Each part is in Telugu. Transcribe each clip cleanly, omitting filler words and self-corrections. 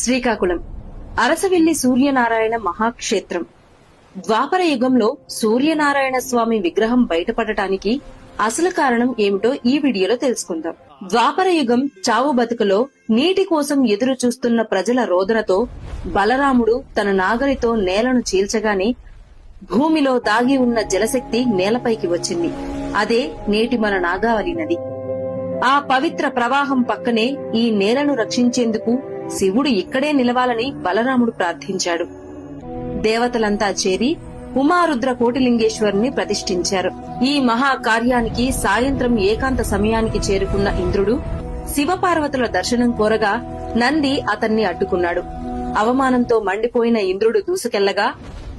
శ్రీకాకుళం అరసవిల్లి సూర్యనారాయణ మహాక్షేత్రం. ద్వాపర యుగంలో సూర్యనారాయణ స్వామి విగ్రహం బయటపడటానికి అసలు కారణం ఏమిటో ఈ వీడియోలో తెలుసుకుందాం. ద్వాపర యుగం చావు బతుకులో నీటి కోసం ఎదురు చూస్తున్న ప్రజల రోదనతో బలరాముడు తన నాగలితో నేలను చీల్చగానే భూమిలో దాగి ఉన్న జలశక్తి నేలపైకి వచ్చింది. అదే నేటి మన నాగావళి నది. ఆ పవిత్ర ప్రవాహం పక్కనే ఈ నేలను రక్షించేందుకు శివుడు ఇక్కడే నిలవాలని బలరాముడు ప్రార్థించాడు. దేవతలంతా చేరి ఉమారుద్ర కోటిలింగేశ్వరుని ప్రతిష్ఠించారు. ఈ మహా కార్యానికి సాయంత్రం ఏకాంత సమయానికి చేరుకున్న ఇంద్రుడు శివపార్వతుల దర్శనం కోరగా నంది అతన్ని అడ్డుకున్నాడు. అవమానంతో మండిపోయిన ఇంద్రుడు దూసుకెళ్లగా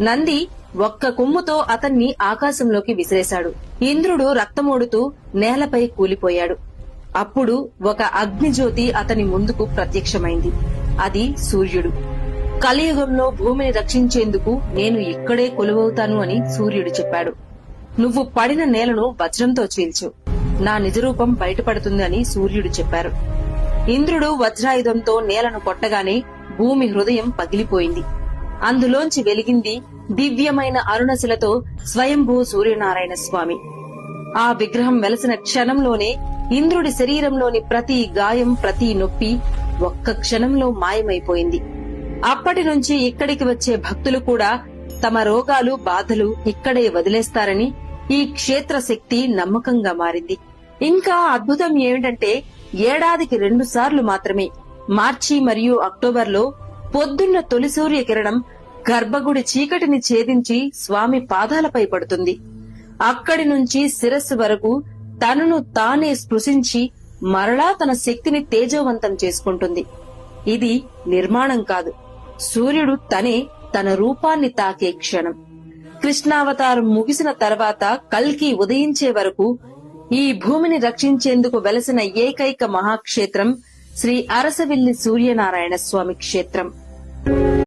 నంది ఒక్క కొమ్ముతో అతన్ని ఆకాశంలోకి విసిరేశాడు. ఇంద్రుడు రక్తమోడుతూ నేలపై కూలిపోయాడు. అప్పుడు ఒక అగ్నిజ్యోతి అతని ముందుకు ప్రత్యక్షమైంది. అది సూర్యుడు. కలియుగంలో భూమిని రక్షించేందుకు నేను ఇక్కడే కొలువవుతాను అని సూర్యుడు చెప్పాడు. నువ్వు పడిన నేలను వజ్రంతో చీల్చు, నా నిజరూపం బయటపడుతుంది అని సూర్యుడు చెప్పారు. ఇంద్రుడు వజ్రాయుధంతో నేలను కొట్టగానే భూమి హృదయం పగిలిపోయింది. అందులోంచి వెలిగింది దివ్యమైన అరుణశిలతో స్వయంభూ సూర్యనారాయణ స్వామి. ఆ విగ్రహం వెలసిన క్షణంలోనే ఇంద్రుడి శరీరంలోని ప్రతి గాయం, ప్రతి నొప్పి ఒక్క క్షణంలో మాయమైపోయింది. అప్పటి నుంచి ఇక్కడికి వచ్చే భక్తులు కూడా తమ రోగాలు, బాధలు ఇక్కడే వదిలేస్తారని ఈ క్షేత్ర శక్తి నమ్మకంగా మారింది. ఇంకా అద్భుతం ఏమిటంటే ఏడాదికి 2 సార్లు మాత్రమే, మార్చి మరియు అక్టోబర్లో పొద్దున్న తొలి సూర్య కిరణం గర్భగుడి చీకటిని ఛేదించి స్వామి పాదాలపై పడుతుంది. అక్కడి నుంచి శిరస్సు వరకు తనను తానే స్పృశించి మరలా తన శక్తిని తేజోవంతం చేసుకుంటుంది. ఇది నిర్మాణం కాదు, సూర్యుడు తనే తన రూపాన్ని తాకే క్షణం. కృష్ణావతారం ముగిసిన తర్వాత కల్కి ఉదయించే వరకు ఈ భూమిని రక్షించేందుకు వెలసిన ఏకైక మహాక్షేత్రం శ్రీ అరసవిల్లి సూర్యనారాయణ స్వామి క్షేత్రం.